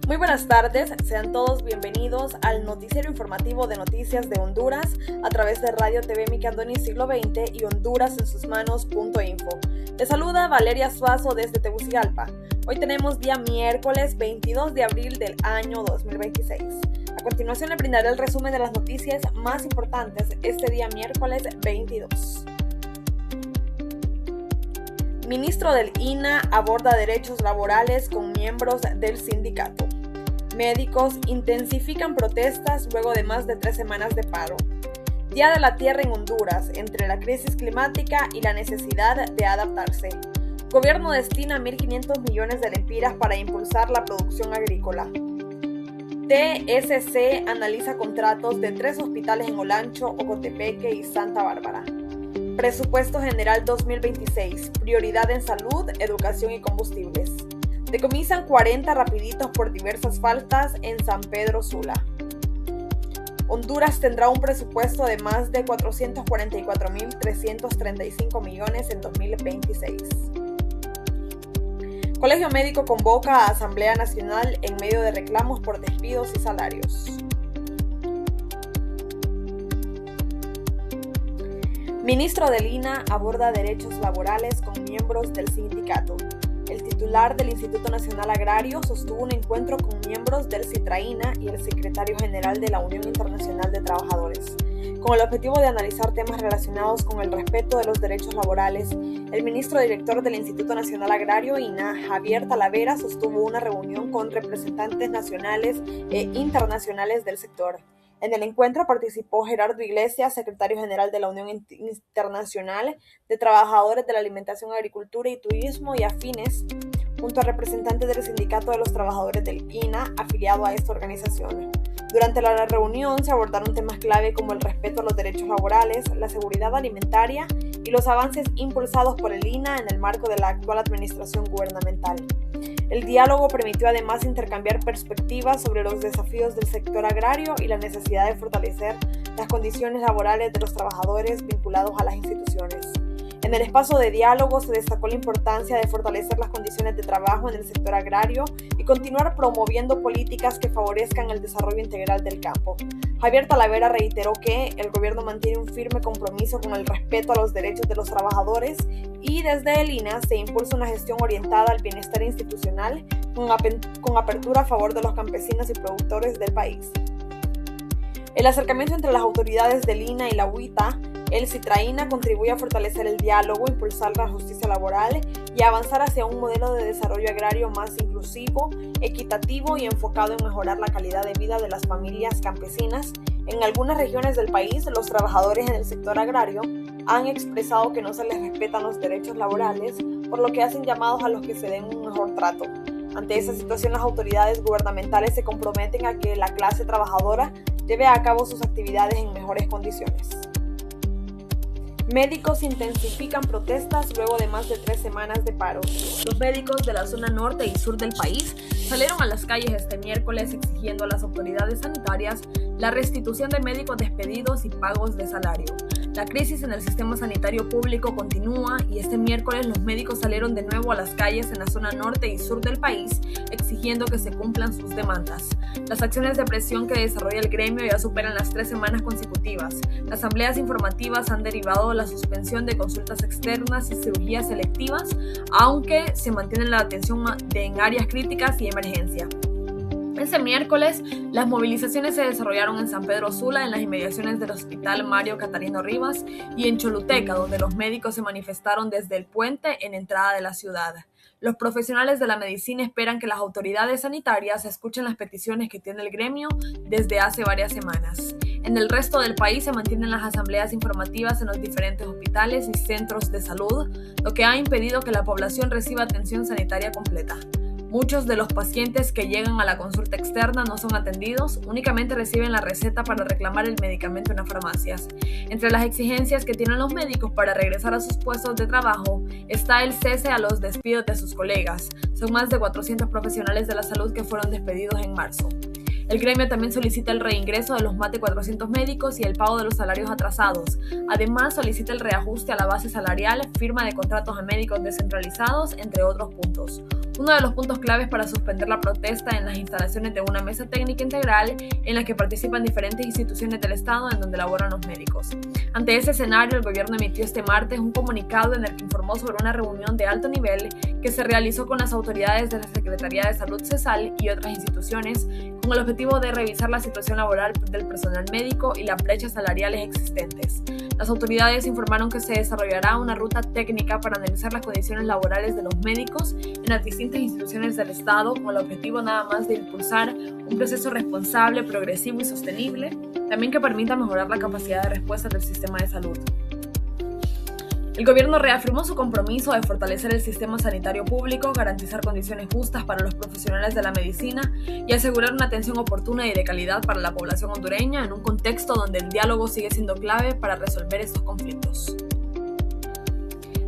Muy buenas tardes, sean todos bienvenidos al noticiero informativo de Noticias de Honduras a través de Radio TV Micandoni Siglo XX y HondurasEnSusManos.info. Les saluda Valeria Suazo desde Tegucigalpa. Hoy tenemos día miércoles 22 de abril del año 2026. A continuación le brindaré el resumen de las noticias más importantes este día miércoles 22. Ministro del INAH aborda derechos laborales con miembros del sindicato. Médicos intensifican protestas luego de más de 3 semanas de paro. Día de la Tierra en Honduras, entre la crisis climática y la necesidad de adaptarse. Gobierno destina 1.500 millones de lempiras para impulsar la producción agrícola. TSC analiza contratos de 3 hospitales en Olancho, Ocotepeque y Santa Bárbara. Presupuesto General 2026, prioridad en salud, educación y combustibles. Decomisan 40 rapiditos por diversas faltas en San Pedro Sula. Honduras tendrá un presupuesto de más de 444.335 millones en 2026. Colegio Médico convoca a Asamblea Nacional en medio de reclamos por despidos y salarios. Ministro del INAH aborda derechos laborales con miembros del sindicato. El titular del Instituto Nacional Agrario sostuvo un encuentro con miembros del CITRAINA y el secretario general de la Unión Internacional de Trabajadores. Con el objetivo de analizar temas relacionados con el respeto de los derechos laborales, el ministro director del Instituto Nacional Agrario, INAH, Javier Talavera, sostuvo una reunión con representantes nacionales e internacionales del sector. En el encuentro participó Gerardo Iglesias, secretario general de la Unión Internacional de Trabajadores de la Alimentación, Agricultura y Turismo y afines, junto a representantes del Sindicato de los Trabajadores del INAH, afiliado a esta organización. Durante la reunión se abordaron temas clave como el respeto a los derechos laborales, la seguridad alimentaria y los avances impulsados por el INAH en el marco de la actual administración gubernamental. El diálogo permitió además intercambiar perspectivas sobre los desafíos del sector agrario y la necesidad de fortalecer las condiciones laborales de los trabajadores vinculados a las instituciones. En el espacio de diálogo se destacó la importancia de fortalecer las condiciones de trabajo en el sector agrario y continuar promoviendo políticas que favorezcan el desarrollo integral del campo. Javier Talavera reiteró que el gobierno mantiene un firme compromiso con el respeto a los derechos de los trabajadores y desde el INAH se impulsa una gestión orientada al bienestar institucional con apertura a favor de los campesinos y productores del país. El acercamiento entre las autoridades del INAH y la UITA, el CITRAINA, contribuye a fortalecer el diálogo, impulsar la justicia laboral y avanzar hacia un modelo de desarrollo agrario más inclusivo, equitativo y enfocado en mejorar la calidad de vida de las familias campesinas. En algunas regiones del país, los trabajadores en el sector agrario han expresado que no se les respetan los derechos laborales, por lo que hacen llamados a los que se den un mejor trato. Ante esa situación, las autoridades gubernamentales se comprometen a que la clase trabajadora lleve a cabo sus actividades en mejores condiciones. Médicos intensifican protestas luego de más de 3 semanas de paro. Los médicos de la zona norte y sur del país salieron a las calles este miércoles exigiendo a las autoridades sanitarias la restitución de médicos despedidos y pagos de salario. La crisis en el sistema sanitario público continúa y este miércoles los médicos salieron de nuevo a las calles en la zona norte y sur del país exigiendo que se cumplan sus demandas. Las acciones de presión que desarrolla el gremio ya superan las 3 semanas consecutivas. Las asambleas informativas han derivado de la suspensión de consultas externas y cirugías selectivas, aunque se mantiene la atención en áreas críticas y emergencia. Este miércoles, las movilizaciones se desarrollaron en San Pedro Sula, en las inmediaciones del Hospital Mario Catarino Rivas, y en Choluteca, donde los médicos se manifestaron desde el puente en entrada de la ciudad. Los profesionales de la medicina esperan que las autoridades sanitarias escuchen las peticiones que tiene el gremio desde hace varias semanas. En el resto del país se mantienen las asambleas informativas en los diferentes hospitales y centros de salud, lo que ha impedido que la población reciba atención sanitaria completa. Muchos de los pacientes que llegan a la consulta externa no son atendidos, únicamente reciben la receta para reclamar el medicamento en las farmacias. Entre las exigencias que tienen los médicos para regresar a sus puestos de trabajo está el cese a los despidos de sus colegas. Son más de 400 profesionales de la salud que fueron despedidos en marzo. El gremio también solicita el reingreso de los más de 400 médicos y el pago de los salarios atrasados. Además, solicita el reajuste a la base salarial, firma de contratos a médicos descentralizados, entre otros puntos. Uno de los puntos claves para suspender la protesta en las instalaciones de una mesa técnica integral en la que participan diferentes instituciones del Estado en donde laboran los médicos. Ante ese escenario, el gobierno emitió este martes un comunicado en el que informó sobre una reunión de alto nivel que se realizó con las autoridades de la Secretaría de Salud CESAL y otras instituciones con el objetivo de revisar la situación laboral del personal médico y las brechas salariales existentes. Las autoridades informaron que se desarrollará una ruta técnica para analizar las condiciones laborales de los médicos en las distintas instituciones del Estado con el objetivo nada más de impulsar un proceso responsable, progresivo y sostenible, también que permita mejorar la capacidad de respuesta del sistema de salud. El gobierno reafirmó su compromiso de fortalecer el sistema sanitario público, garantizar condiciones justas para los profesionales de la medicina y asegurar una atención oportuna y de calidad para la población hondureña en un contexto donde el diálogo sigue siendo clave para resolver estos conflictos.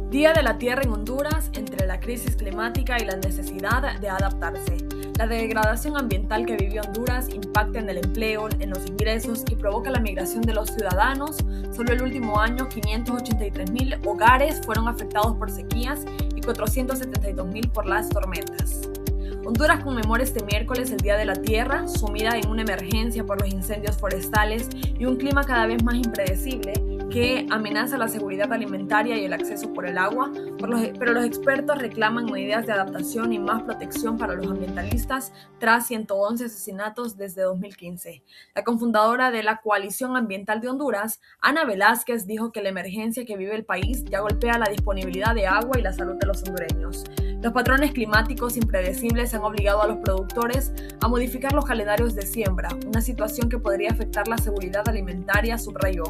Día de la Tierra en Honduras, entre la crisis climática y la necesidad de adaptarse. La degradación ambiental que vive Honduras impacta en el empleo, en los ingresos y provoca la migración de los ciudadanos. Solo el último año, 583,000 hogares fueron afectados por sequías y 472,000 por las tormentas. Honduras conmemora este miércoles el Día de la Tierra, sumida en una emergencia por los incendios forestales y un clima cada vez más impredecible que amenaza la seguridad alimentaria y el acceso por el agua, pero los expertos reclaman medidas de adaptación y más protección para los ambientalistas tras 111 asesinatos desde 2015. La cofundadora de la Coalición Ambiental de Honduras, Ana Velázquez, dijo que la emergencia que vive el país ya golpea la disponibilidad de agua y la salud de los hondureños. Los patrones climáticos impredecibles han obligado a los productores a modificar los calendarios de siembra, una situación que podría afectar la seguridad alimentaria, subrayó.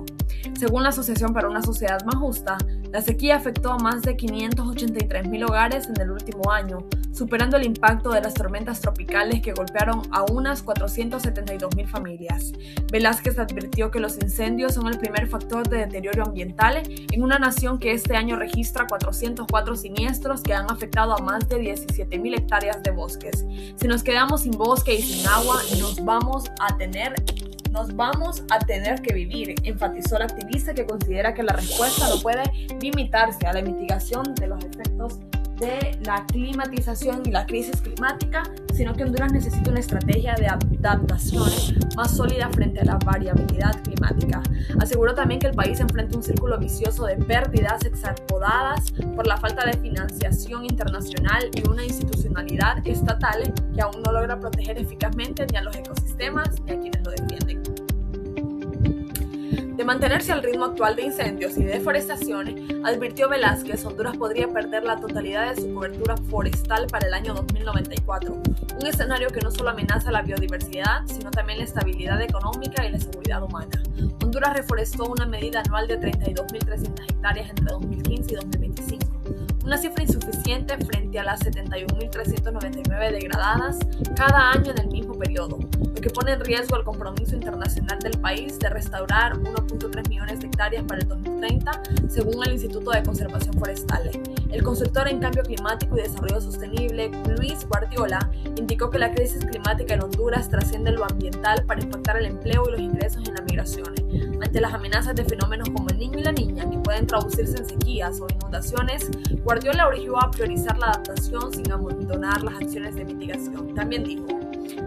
Según la Asociación para una Sociedad Más Justa, la sequía afectó a más de 583,000 hogares en el último año, superando el impacto de las tormentas tropicales que golpearon a unas 472,000 familias. Velázquez advirtió que los incendios son el primer factor de deterioro ambiental en una nación que este año registra 404 siniestros que han afectado a más de 17,000 hectáreas de bosques. Si nos quedamos sin bosque y sin agua, nos vamos a tener que vivir, enfatizó la activista, que considera que la respuesta no puede limitarse a la mitigación de los efectos de la climatización y la crisis climática, sino que Honduras necesita una estrategia de adaptación más sólida frente a la variabilidad climática. Aseguró también que el país enfrenta un círculo vicioso de pérdidas exacerbadas por la falta de financiación internacional y una institucionalidad estatal que aún no logra proteger eficazmente ni a los ecosistemas ni a quienes lo defienden. De mantenerse al ritmo actual de incendios y deforestación, advirtió Velázquez, Honduras podría perder la totalidad de su cobertura forestal para el año 2094, un escenario que no solo amenaza la biodiversidad, sino también la estabilidad económica y la seguridad humana. Honduras reforestó una medida anual de 32,300 hectáreas entre 2015 y 2025, una cifra insuficiente frente a las 71,399 degradadas cada año en el mismo periodo, lo que pone en riesgo el compromiso internacional del país de restaurar 1,3 millones de hectáreas para el 2030, según el Instituto de Conservación Forestal. El consultor en Cambio Climático y Desarrollo Sostenible, Luis Guardiola, indicó que la crisis climática en Honduras trasciende lo ambiental para impactar el empleo y los ingresos en las migraciones. Ante las amenazas de fenómenos como el Niño y la Niña, que pueden traducirse en sequías o inundaciones, Guardiola orientó a priorizar la adaptación sin abandonar las acciones de mitigación. También dijo: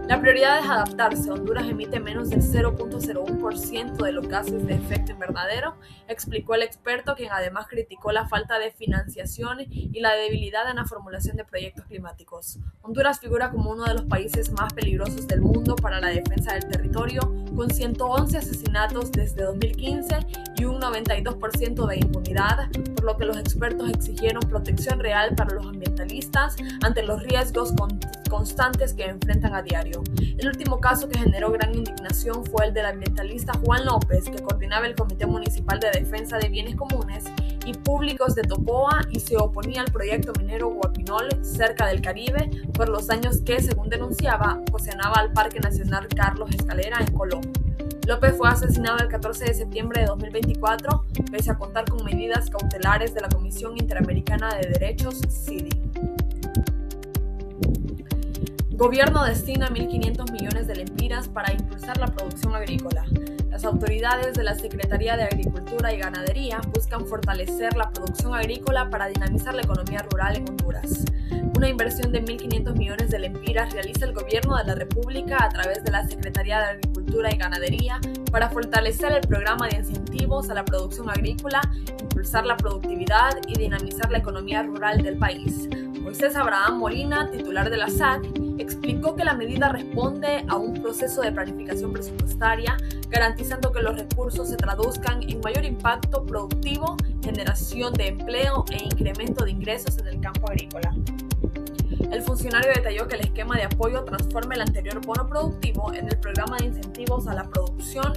la prioridad es adaptarse. Honduras emite menos del 0,01% de los gases de efecto invernadero, explicó el experto, quien además criticó la falta de financiación y la debilidad en la formulación de proyectos climáticos. Honduras figura como uno de los países más peligrosos del mundo para la defensa del territorio, con 111 asesinatos desde 2015 y un 92% de impunidad, por lo que los expertos exigieron protección real para los ambientalistas ante los riesgos constantes que enfrentan a diario. El último caso que generó gran indignación fue el del ambientalista Juan López, que coordinaba el Comité Municipal de Defensa de Bienes Comunes y Públicos de Tocoa y se oponía al proyecto minero Guapinol cerca del Caribe por los daños que, según denunciaba, ocasionaba al Parque Nacional Carlos Escalera en Colón. López fue asesinado el 14 de septiembre de 2024, pese a contar con medidas cautelares de la Comisión Interamericana de Derechos, CIDI. Gobierno destina 1.500 millones de lempiras para impulsar la producción agrícola. Las autoridades de la Secretaría de Agricultura y Ganadería buscan fortalecer la producción agrícola para dinamizar la economía rural en Honduras. Una inversión de 1.500 millones de lempiras realiza el Gobierno de la República a través de la Secretaría de Agricultura y Ganadería para fortalecer el programa de incentivos a la producción agrícola, impulsar la productividad y dinamizar la economía rural del país. Moisés Abraham Molina, titular de la SAC, explicó que la medida responde a un proceso de planificación presupuestaria, garantizando que los recursos se traduzcan en mayor impacto productivo, generación de empleo e incremento de ingresos en el campo agrícola. El funcionario detalló que el esquema de apoyo transforma el anterior bono productivo en el programa de incentivos a la producción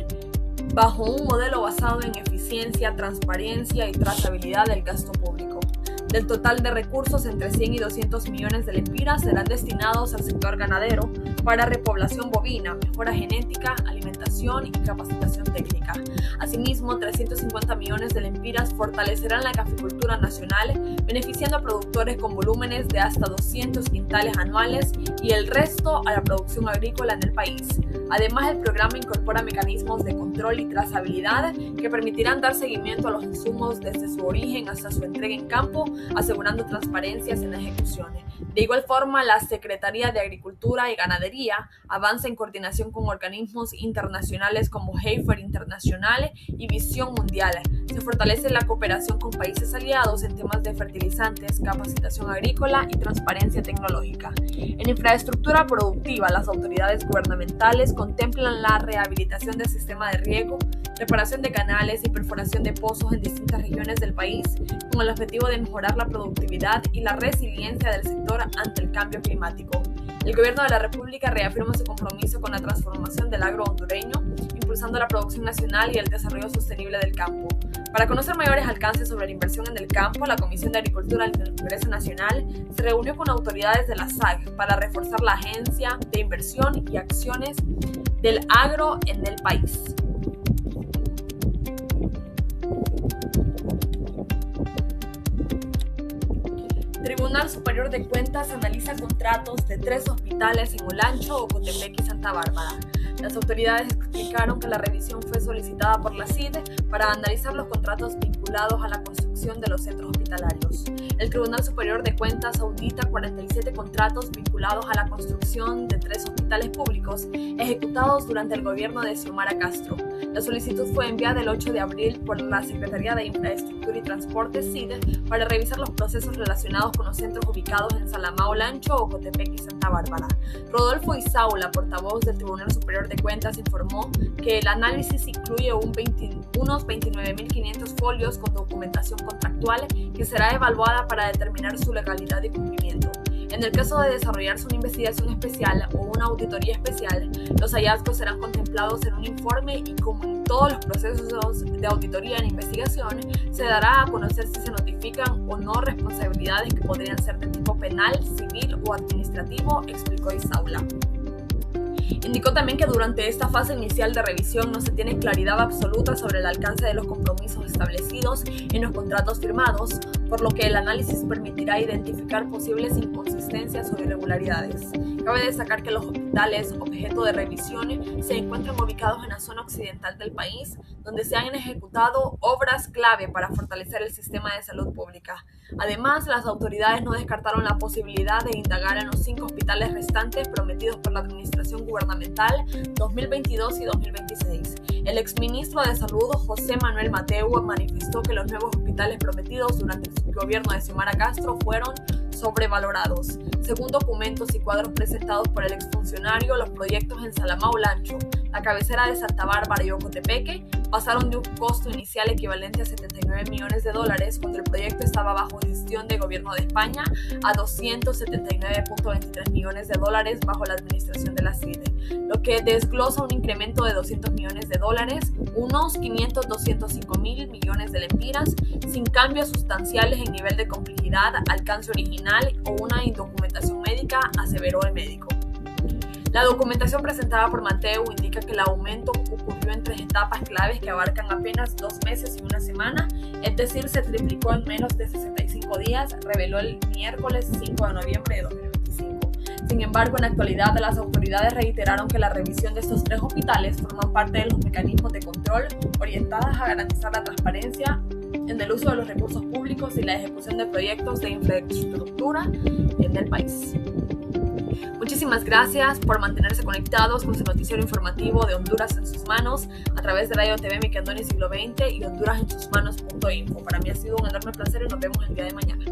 bajo un modelo basado en eficiencia, transparencia y trazabilidad del gasto público. Del total de recursos, entre 100 y 200 millones de lempiras serán destinados al sector ganadero para repoblación bovina, mejora genética, alimentación y capacitación técnica. Asimismo, 350 millones de lempiras fortalecerán la caficultura nacional, beneficiando a productores con volúmenes de hasta 200 quintales anuales y el resto a la producción agrícola en el país. Además, el programa incorpora mecanismos de control y trazabilidad que permitirán dar seguimiento a los insumos desde su origen hasta su entrega en campo, asegurando transparencias en la ejecución. De igual forma, la Secretaría de Agricultura y Ganadería avanza en coordinación con organismos internacionales como Heifer Internacional y Visión Mundial. Se fortalece la cooperación con países aliados en temas de fertilizantes, capacitación agrícola y transparencia tecnológica. En infraestructura productiva, las autoridades gubernamentales contemplan la rehabilitación del sistema de riego, reparación de canales y perforación de pozos en distintas regiones del país, con el objetivo de mejorar la productividad y la resiliencia del sector ante el cambio climático. El Gobierno de la República reafirma su compromiso con la transformación del agro hondureño, impulsando la producción nacional y el desarrollo sostenible del campo. Para conocer mayores alcances sobre la inversión en el campo, la Comisión de Agricultura del Congreso Nacional se reunió con autoridades de la SAC para reforzar la agencia de inversión y acciones del agro en el país. Tribunal Superior de Cuentas analiza contratos de 3 hospitales en Olancho, Ocotepec y Santa Bárbara. Las autoridades explicaron que la revisión fue solicitada por la CID para analizar los contratos vinculados a la construcción de los centros hospitalarios. El Tribunal Superior de Cuentas audita 47 contratos vinculados a la construcción de 3 hospitales públicos ejecutados durante el gobierno de Xiomara Castro. La solicitud fue enviada el 8 de abril por la Secretaría de Infraestructura y Transporte, CID, para revisar los procesos relacionados con los centros ubicados en Salamá, Olancho, Ocotepec y Santa Bárbara. Rodolfo Isaula, portavoz del Tribunal Superior de Cuentas, informó que el análisis incluye unos 29.500 folios con documentación contractual que será evaluada para determinar su legalidad y cumplimiento. En el caso de desarrollarse una investigación especial o una auditoría especial, los hallazgos serán contemplados en un informe y, como en todos los procesos de auditoría e investigación, se dará a conocer si se notifican o no responsabilidades que podrían ser de tipo penal, civil o administrativo, explicó Isaula. Indicó también que durante esta fase inicial de revisión no se tiene claridad absoluta sobre el alcance de los compromisos establecidos en los contratos firmados, por lo que el análisis permitirá identificar posibles inconsistencias o irregularidades. Cabe destacar que los hospitales objeto de revisión se encuentran ubicados en la zona occidental del país, donde se han ejecutado obras clave para fortalecer el sistema de salud pública. Además, las autoridades no descartaron la posibilidad de indagar en los 5 hospitales restantes prometidos por la administración gubernamental 2022 y 2026. El exministro de Salud, José Manuel Mateu, manifestó que los nuevos hospitales prometidos durante el gobierno de Xiomara Castro fueron sobrevalorados. Según documentos y cuadros presentados por el exfuncionario, los proyectos en Salamá, Olancho, la cabecera de Santa Bárbara y Ocotepeque pasaron de un costo inicial equivalente a $79 millones cuando el proyecto estaba bajo gestión de gobierno de España a $279.23 millones bajo la administración de la CIDE, lo que desglosa un incremento de $200 millones, unos 205.000 millones de lempiras, sin cambios sustanciales en nivel de complejidad, alcance original o una indocumentación médica, aseveró el médico. La documentación presentada por Mateu indica que el aumento ocurrió en 3 etapas claves que abarcan apenas 2 meses y 1 semana, es decir, se triplicó en menos de 65 días, reveló el miércoles 5 de noviembre de 2025. Sin embargo, en la actualidad las autoridades reiteraron que la revisión de estos 3 hospitales forman parte de los mecanismos de control orientadas a garantizar la transparencia en el uso de los recursos públicos y la ejecución de proyectos de infraestructura en el país. Muchísimas gracias por mantenerse conectados con su noticiero informativo de Honduras en sus manos a través de Radio TV Mikandoni Siglo XX y hondurasensusmanos.info. Para mí ha sido un enorme placer y nos vemos el día de mañana.